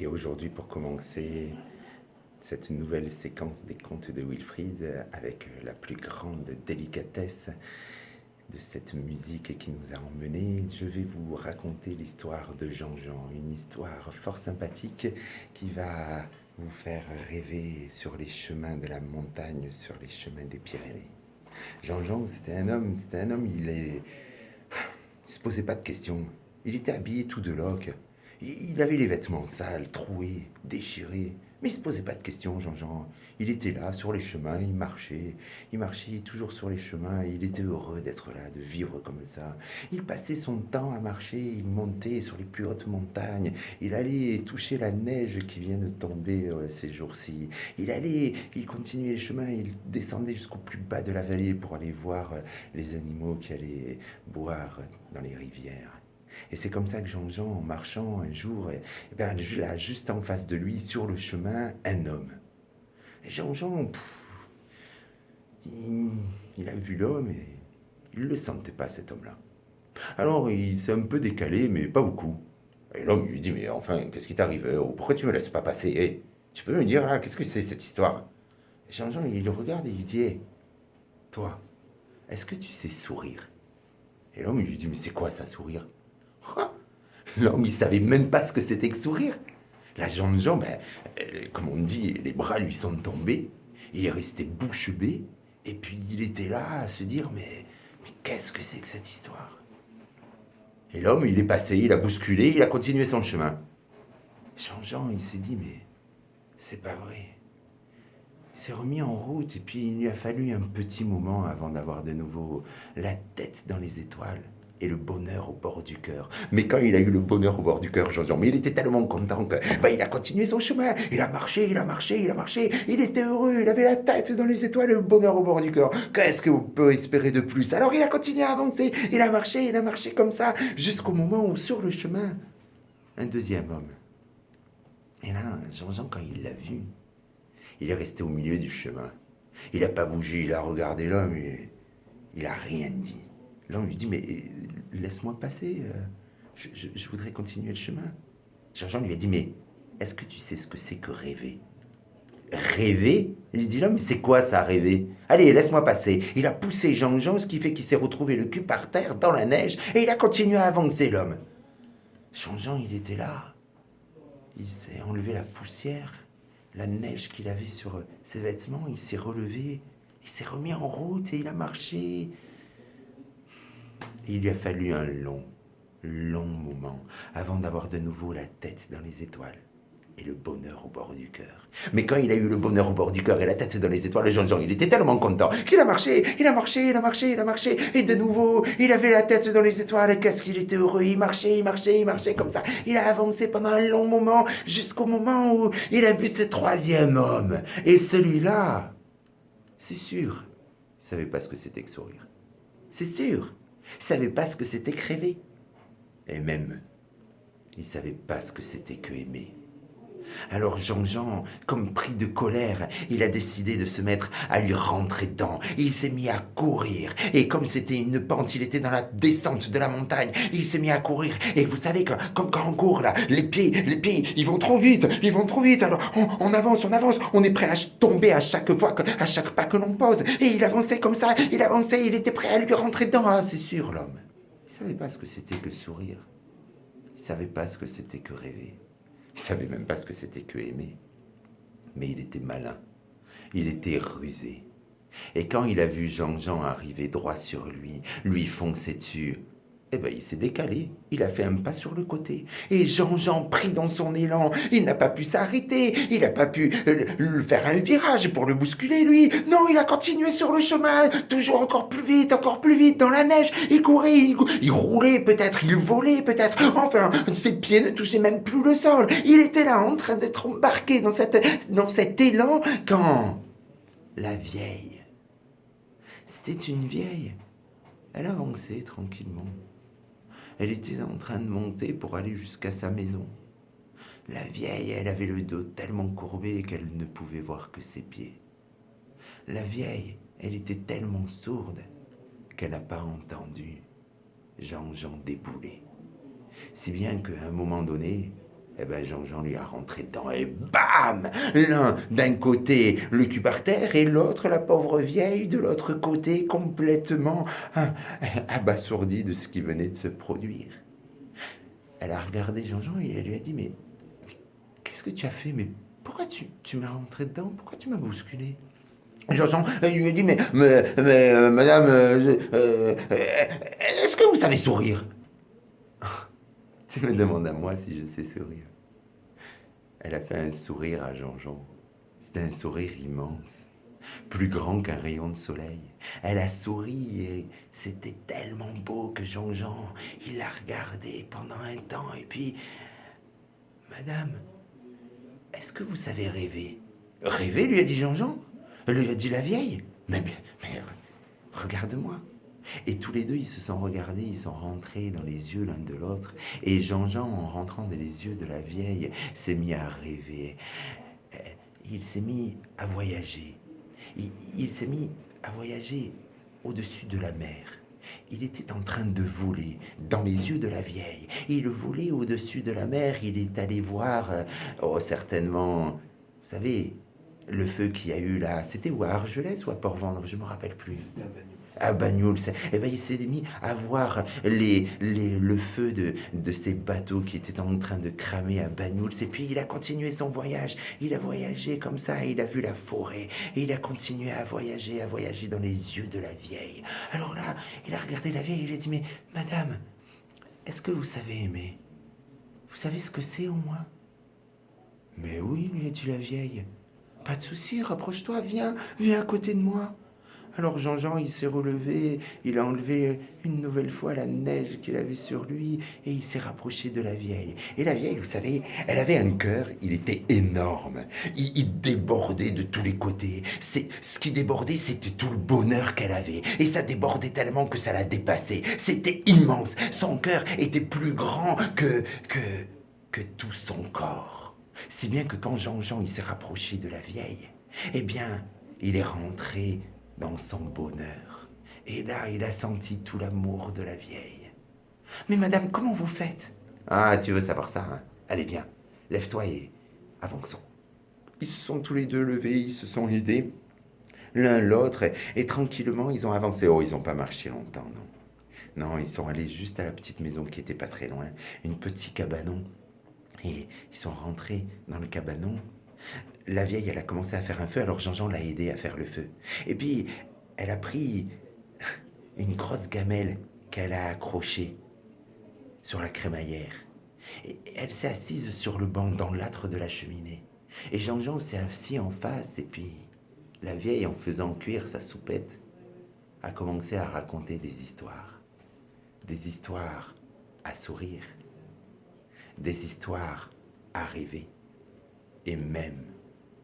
Et aujourd'hui, pour commencer cette nouvelle séquence des contes de Wilfrid, avec la plus grande délicatesse de cette musique qui nous a emmenés, je vais vous raconter l'histoire de Jean-Jean, une histoire fort sympathique qui va vous faire rêver sur les chemins de la montagne, sur les chemins des Pyrénées. Jean-Jean, c'était un homme, il se posait pas de questions. Il était habillé tout de loque. Il avait les vêtements sales, troués, déchirés. Mais il se posait pas de questions, Jean-Jean. Il était là, sur les chemins, il marchait. Il marchait toujours sur les chemins. Il était heureux d'être là, de vivre comme ça. Il passait son temps à marcher. Il montait sur les plus hautes montagnes. Il allait toucher la neige qui vient de tomber ces jours-ci. Il continuait les chemins. Il descendait jusqu'au plus bas de la vallée pour aller voir les animaux qui allaient boire dans les rivières. Et c'est comme ça que Jean-Jean, en marchant un jour, là, juste en face de lui, sur le chemin, un homme. Et Jean-Jean, il, il a vu l'homme et il ne le sentait pas, cet homme-là. Alors il s'est un peu décalé, mais pas beaucoup. Et l'homme lui dit, mais enfin, qu'est-ce qui t'arrive? Pourquoi tu me laisses pas passer? Tu peux me dire, là, qu'est-ce que c'est cette histoire? Et Jean-Jean, il le regarde et il lui dit, toi, est-ce que tu sais sourire? Et l'homme, il lui dit, mais c'est quoi ça, sourire? Quoi? L'homme, il savait même pas ce que c'était que sourire. La Jean-Jean, comme on dit, les bras lui sont tombés. Il est resté bouche bée. Et puis il était là à se dire, mais qu'est-ce que c'est que cette histoire? Et l'homme, il est passé, il a bousculé, il a continué son chemin. Jean-Jean, il s'est dit, mais c'est pas vrai. Il s'est remis en route et puis il lui a fallu un petit moment avant d'avoir de nouveau la tête dans les étoiles et le bonheur au bord du cœur. Mais quand il a eu le bonheur au bord du cœur, Jean-Jean, mais il était tellement content que il a continué son chemin. Il a marché, il a marché, il a marché. Il était heureux, il avait la tête dans les étoiles et le bonheur au bord du cœur. Qu'est-ce qu'on peut espérer de plus? Alors il a continué à avancer. Il a marché comme ça, jusqu'au moment où sur le chemin, un deuxième homme. Et là, Jean-Jean, quand il l'a vu, il est resté au milieu du chemin. Il n'a pas bougé, il a regardé l'homme et il n'a rien dit. L'homme lui dit, mais laisse-moi passer, je voudrais continuer le chemin. Jean-Jean lui a dit, mais est-ce que tu sais ce que c'est que rêver? Rêver? Il dit, l'homme, c'est quoi ça, rêver? Allez, laisse-moi passer. Il a poussé Jean-Jean, ce qui fait qu'il s'est retrouvé le cul par terre, dans la neige, et il a continué à avancer, l'homme. Jean-Jean, il était là. Il s'est enlevé la poussière, la neige qu'il avait sur ses vêtements, il s'est relevé, il s'est remis en route et il a marché. Et il lui a fallu un long moment avant d'avoir de nouveau la tête dans les étoiles et le bonheur au bord du cœur. Mais quand il a eu le bonheur au bord du cœur et la tête dans les étoiles, Jean-Jean, il était tellement content qu'il a marché, il a marché, il a marché, il a marché, et de nouveau, il avait la tête dans les étoiles, et qu'est-ce qu'il était heureux, il marchait, il marchait, il marchait comme ça. Il a avancé pendant un long moment, jusqu'au moment où il a vu ce troisième homme. Et celui-là, c'est sûr, il savait pas ce que c'était que sourire. C'est sûr, il savait pas ce que c'était que rêver. Et même, il savait pas ce que c'était que aimer. Alors Jean-Jean, comme pris de colère, il a décidé de se mettre à lui rentrer dedans. Il s'est mis à courir. Et comme c'était une pente, il était dans la descente de la montagne. Il s'est mis à courir. Et vous savez que, comme quand on court, là, les pieds, ils vont trop vite. Ils vont trop vite. Alors on avance, on avance. On est prêt à tomber à chaque fois, à chaque pas que l'on pose. Et il avançait comme ça. Il avançait, il était prêt à lui rentrer dedans. Ah, c'est sûr, l'homme. Il savait pas ce que c'était que sourire. Il savait pas ce que c'était que rêver. Il savait même pas ce que c'était que aimer. Mais il était malin. Il était rusé. Et quand il a vu Jean-Jean arriver droit sur lui, lui foncer dessus, il s'est décalé. Il a fait un pas sur le côté. Et Jean-Jean, pris dans son élan, il n'a pas pu s'arrêter. Il n'a pas pu faire un virage pour le bousculer, lui. Non, il a continué sur le chemin, toujours encore plus vite, dans la neige. Il courait, il roulait peut-être, il volait peut-être. Enfin, ses pieds ne touchaient même plus le sol. Il était là, en train d'être embarqué dans cet élan, quand la vieille, c'était une vieille. Elle avançait tranquillement. Elle était en train de monter pour aller jusqu'à sa maison. La vieille, elle avait le dos tellement courbé qu'elle ne pouvait voir que ses pieds. La vieille, elle était tellement sourde qu'elle n'a pas entendu Jean-Jean débouler. Si bien qu'à un moment donné, Eh ben Jean-Jean lui a rentré dedans et bam! L'un d'un côté le cul par terre et l'autre, la pauvre vieille, de l'autre côté complètement abasourdie de ce qui venait de se produire. Elle a regardé Jean-Jean et elle lui a dit mais qu'est-ce que tu as fait? Mais pourquoi tu m'as rentré dedans? Pourquoi tu m'as bousculé? Jean-Jean lui a dit mais madame, est-ce que vous savez sourire? Tu me demandes à moi si je sais sourire. Elle a fait un sourire à Jean-Jean. C'était un sourire immense, plus grand qu'un rayon de soleil. Elle a souri et c'était tellement beau que Jean-Jean, il l'a regardé pendant un temps et puis, madame, est-ce que vous savez rêver? Rêver, lui a dit Jean-Jean. Lui a dit la vieille. Mais regarde-moi. Et tous les deux, ils se sont regardés, ils sont rentrés dans les yeux l'un de l'autre. Et Jean-Jean, en rentrant dans les yeux de la vieille, s'est mis à rêver. Il s'est mis à voyager. Il s'est mis à voyager au-dessus de la mer. Il était en train de voler dans les yeux de la vieille. Il volait au-dessus de la mer. Il est allé voir, certainement, vous savez, le feu qu'il y a eu là. C'était où, à Argelès ou à Port-Ventre? Je ne me rappelle plus. À Bagnoul. Et ben, il s'est mis à voir le feu de ces bateaux qui étaient en train de cramer à Bagnoul. Et puis il a continué son voyage. Il a voyagé comme ça, il a vu la forêt. Et il a continué à voyager dans les yeux de la vieille. Alors là, il a regardé la vieille et il lui a dit mais madame, est-ce que vous savez aimer? Vous savez ce que c'est au moins? Mais oui, lui a dit la vieille. Pas de souci, rapproche-toi, viens à côté de moi. Alors Jean-Jean, il s'est relevé, il a enlevé une nouvelle fois la neige qu'il avait sur lui et il s'est rapproché de la vieille. Et la vieille, vous savez, elle avait un cœur, il était énorme. Il débordait de tous les côtés. Ce qui débordait, c'était tout le bonheur qu'elle avait. Et ça débordait tellement que ça la dépassait. C'était immense. Son cœur était plus grand que tout son corps. Si bien que quand Jean-Jean, il s'est rapproché de la vieille, eh bien, il est rentré dans son bonheur. Et là, il a senti tout l'amour de la vieille. Mais madame, comment vous faites? Ah, tu veux savoir ça, hein? Allez, viens, lève-toi et avançons. Ils se sont tous les deux levés, ils se sont aidés l'un l'autre et tranquillement, ils ont avancé. Oh, ils n'ont pas marché longtemps, non. Non, ils sont allés juste à la petite maison qui était pas très loin, une petite cabanon. Et ils sont rentrés dans le cabanon. La vieille, elle a commencé à faire un feu, alors Jean-Jean l'a aidé à faire le feu. Et puis, elle a pris une grosse gamelle qu'elle a accrochée sur la crémaillère. Et elle s'est assise sur le banc dans l'âtre de la cheminée. Et Jean-Jean s'est assis en face, et puis la vieille, en faisant cuire sa soupette, a commencé à raconter des histoires. Des histoires à sourire. Des histoires à rêver. Et même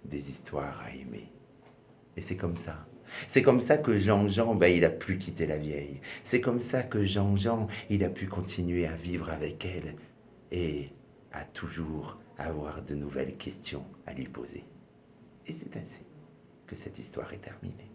des histoires à aimer. Et c'est comme ça. C'est comme ça que Jean-Jean, il a pu quitter la vieille. C'est comme ça que Jean-Jean, il a pu continuer à vivre avec elle et à toujours avoir de nouvelles questions à lui poser. Et c'est ainsi que cette histoire est terminée.